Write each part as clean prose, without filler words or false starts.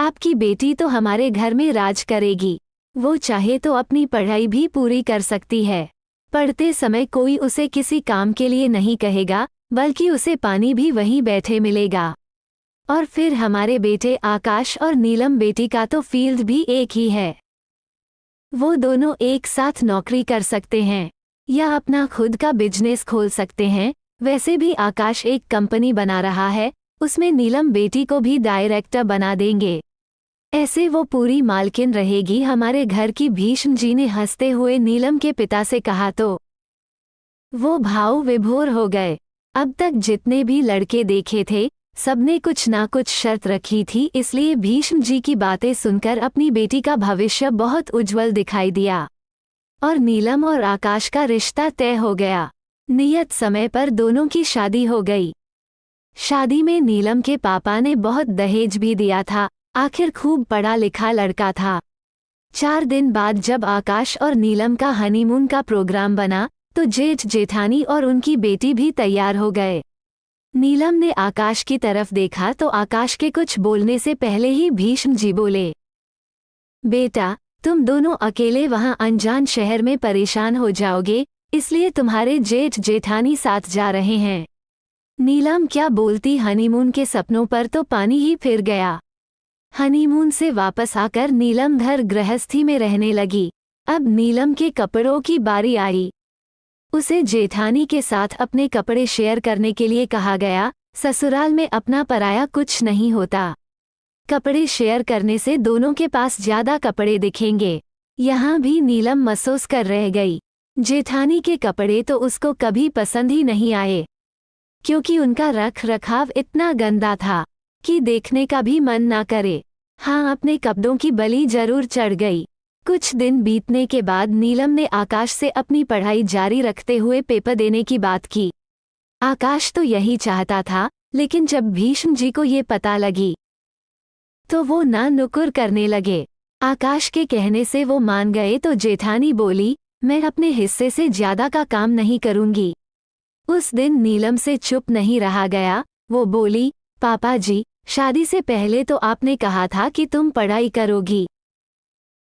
आपकी बेटी तो हमारे घर में राज करेगी। वो चाहे तो अपनी पढ़ाई भी पूरी कर सकती है। पढ़ते समय कोई उसे किसी काम के लिए नहीं कहेगा, बल्कि उसे पानी भी वहीं बैठे मिलेगा। और फिर हमारे बेटे आकाश और नीलम बेटी का तो फील्ड भी एक ही है। वो दोनों एक साथ नौकरी कर सकते हैं या अपना खुद का बिजनेस खोल सकते हैं। वैसे भी आकाश एक कंपनी बना रहा है, उसमें नीलम बेटी को भी डायरेक्टर बना देंगे। ऐसे वो पूरी मालकिन रहेगी हमारे घर की। भीष्म जी ने हंसते हुए नीलम के पिता से कहा तो वो भाव विभोर हो गए। अब तक जितने भी लड़के देखे थे, सबने कुछ ना कुछ शर्त रखी थी, इसलिए भीष्म जी की बातें सुनकर अपनी बेटी का भविष्य बहुत उज्जवल दिखाई दिया और नीलम और आकाश का रिश्ता तय हो गया। नियत समय पर दोनों की शादी हो गई। शादी में नीलम के पापा ने बहुत दहेज भी दिया था। आखिर खूब पढ़ा लिखा लड़का था। 4 दिन बाद जब आकाश और नीलम का हनीमून का प्रोग्राम बना तो जेठ जेठानी और उनकी बेटी भी तैयार हो गए। नीलम ने आकाश की तरफ देखा तो आकाश के कुछ बोलने से पहले ही भीष्म जी बोले, बेटा, तुम दोनों अकेले वहां अनजान शहर में परेशान हो जाओगे, इसलिए तुम्हारे जेठ जेठानी साथ जा रहे हैं। नीलम क्या बोलती, हनीमून के सपनों पर तो पानी ही फिर गया। हनीमून से वापस आकर नीलम घर गृहस्थी में रहने लगी। अब नीलम के कपड़ों की बारी आई। उसे जेठानी के साथ अपने कपड़े शेयर करने के लिए कहा गया। ससुराल में अपना पराया कुछ नहीं होता। कपड़े शेयर करने से दोनों के पास ज्यादा कपड़े दिखेंगे। यहाँ भी नीलम महसूस कर रह गई। जेठानी के कपड़े तो उसको कभी पसंद ही नहीं आए, क्योंकि उनका रख रखाव इतना गंदा था कि देखने का भी मन ना करे। हाँ, अपने कपड़ों की बलि जरूर चढ़ गई। कुछ दिन बीतने के बाद नीलम ने आकाश से अपनी पढ़ाई जारी रखते हुए पेपर देने की बात की। आकाश तो यही चाहता था, लेकिन जब भीष्म जी को ये पता लगी तो वो ना नुकुर करने लगे। आकाश के कहने से वो मान गए तो जेठानी बोली, मैं अपने हिस्से से ज्यादा का काम नहीं करूंगी। उस दिन नीलम से चुप नहीं रहा गया। वो बोली, पापा जी, शादी से पहले तो आपने कहा था कि तुम पढ़ाई करोगी,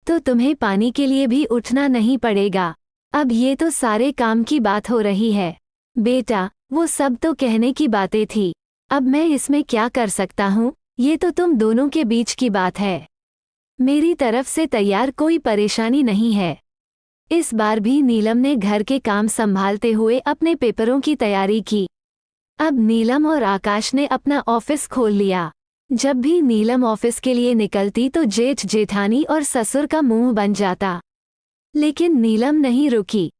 तो तुम्हें पानी के लिए भी उठना नहीं पड़ेगा। अब ये तो सारे काम की बात हो रही है। बेटा, वो सब तो कहने की बातें थी। अब मैं इसमें क्या कर सकता हूँ? ये तो तुम दोनों के बीच की बात है। मेरी तरफ से तैयार कोई परेशानी नहीं है। इस बार भी नीलम ने घर के काम संभालते हुए अपने पेपरों की तैयारी की। अब नीलम और आकाश ने अपना ऑफिस खोल लिया। जब भी नीलम ऑफिस के लिए निकलती तो जेठ जेठानी और ससुर का मुंह बन जाता। लेकिन नीलम नहीं रुकी।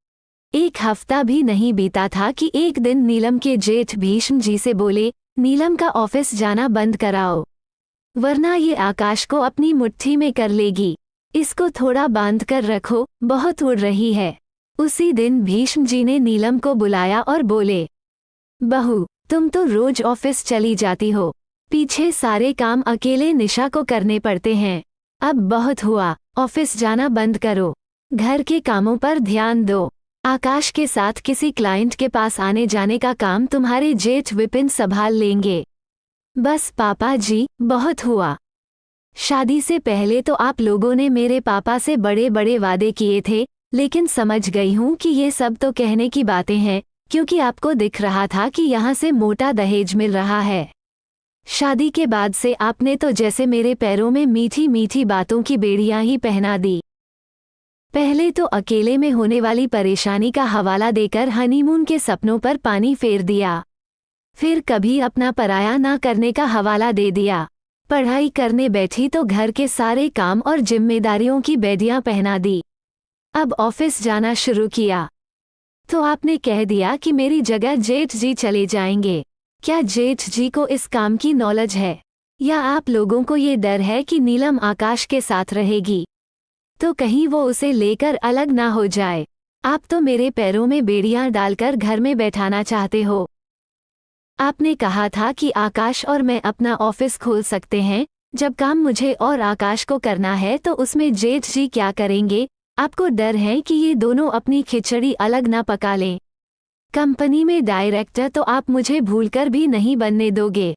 1 हफ्ता भी नहीं बीता था कि एक दिन नीलम के जेठ भीष्म जी से बोले, नीलम का ऑफिस जाना बंद कराओ, वरना ये आकाश को अपनी मुट्ठी में कर लेगी। इसको थोड़ा बांध कर रखो, बहुत उड़ रही है। उसी दिन भीष्म जी ने नीलम को बुलाया और बोले, बहू, तुम तो रोज ऑफिस चली जाती हो, पीछे सारे काम अकेले निशा को करने पड़ते हैं। अब बहुत हुआ, ऑफिस जाना बंद करो, घर के कामों पर ध्यान दो। आकाश के साथ किसी क्लाइंट के पास आने जाने का काम तुम्हारे जेठ विपिन संभाल लेंगे। बस पापा जी, बहुत हुआ। शादी से पहले तो आप लोगों ने मेरे पापा से बड़े बड़े वादे किए थे, लेकिन समझ गई हूँ कि ये सब तो कहने की बातें हैं, क्योंकि आपको दिख रहा था कि यहाँ से मोटा दहेज मिल रहा है। शादी के बाद से आपने तो जैसे मेरे पैरों में मीठी मीठी बातों की बेड़ियां ही पहना दी। पहले तो अकेले में होने वाली परेशानी का हवाला देकर हनीमून के सपनों पर पानी फेर दिया। फिर कभी अपना पराया ना करने का हवाला दे दिया। पढ़ाई करने बैठी तो घर के सारे काम और जिम्मेदारियों की बेड़ियां पहना दी। अब ऑफिस जाना शुरू किया तो आपने कह दिया कि मेरी जगह जेठ जी चले जाएंगे। क्या जेठ जी को इस काम की नॉलेज है, या आप लोगों को ये डर है कि नीलम आकाश के साथ रहेगी तो कहीं वो उसे लेकर अलग ना हो जाए? आप तो मेरे पैरों में बेड़ियां डालकर घर में बैठाना चाहते हो। आपने कहा था कि आकाश और मैं अपना ऑफिस खोल सकते हैं। जब काम मुझे और आकाश को करना है तो उसमें जेठ जी क्या करेंगे? आपको डर है कि ये दोनों अपनी खिचड़ी अलग ना पका लें। कंपनी में डायरेक्टर तो आप मुझे भूलकर भी नहीं बनने दोगे।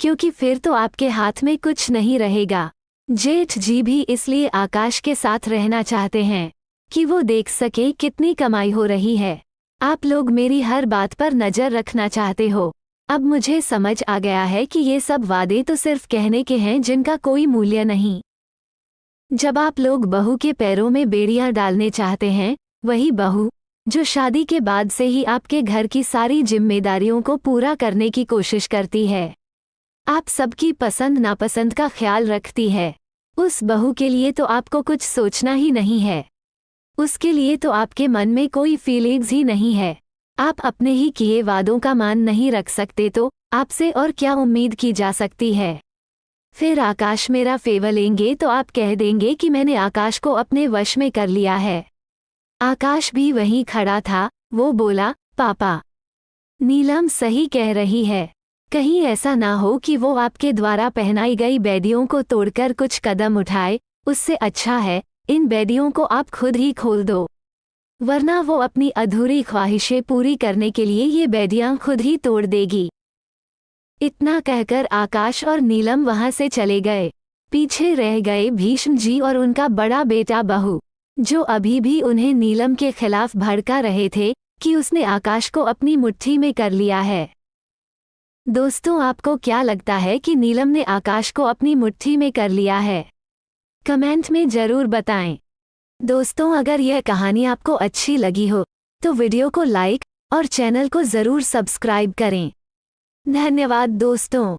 क्योंकि फिर तो आपके हाथ में कुछ नहीं रहेगा। जेठ जी भी इसलिए आकाश के साथ रहना चाहते हैं कि वो देख सके कितनी कमाई हो रही है। आप लोग मेरी हर बात पर नज़र रखना चाहते हो। अब मुझे समझ आ गया है कि ये सब वादे तो सिर्फ कहने के हैं जिनका कोई मूल्य नहीं। जब आप लोग बहू के पैरों में बेड़ियां डालने चाहते हैं, वही बहू जो शादी के बाद से ही आपके घर की सारी जिम्मेदारियों को पूरा करने की कोशिश करती है, आप सबकी पसंद नापसंद का ख्याल रखती है, उस बहू के लिए तो आपको कुछ सोचना ही नहीं है। उसके लिए तो आपके मन में कोई फीलिंग्स ही नहीं है। आप अपने ही किए वादों का मान नहीं रख सकते तो आपसे और क्या उम्मीद की जा सकती है। फिर आकाश मेरा फेवर लेंगे तो आप कह देंगे कि मैंने आकाश को अपने वश में कर लिया है। आकाश भी वहीं खड़ा था। वो बोला, पापा, नीलम सही कह रही है। कहीं ऐसा ना हो कि वो आपके द्वारा पहनाई गई बेड़ियों को तोड़कर कुछ कदम उठाए। उससे अच्छा है इन बेड़ियों को आप खुद ही खोल दो, वरना वो अपनी अधूरी ख्वाहिशें पूरी करने के लिए ये बेड़ियां खुद ही तोड़ देगी। इतना कहकर आकाश और नीलम वहां से चले गए। पीछे रह गए भीष्म जी और उनका बड़ा बेटा बहू, जो अभी भी उन्हें नीलम के खिलाफ भड़का रहे थे कि उसने आकाश को अपनी मुट्ठी में कर लिया है। दोस्तों, आपको क्या लगता है कि नीलम ने आकाश को अपनी मुट्ठी में कर लिया है? कमेंट में ज़रूर बताएं। दोस्तों, अगर यह कहानी आपको अच्छी लगी हो तो वीडियो को लाइक और चैनल को ज़रूर सब्सक्राइब करें। धन्यवाद दोस्तों।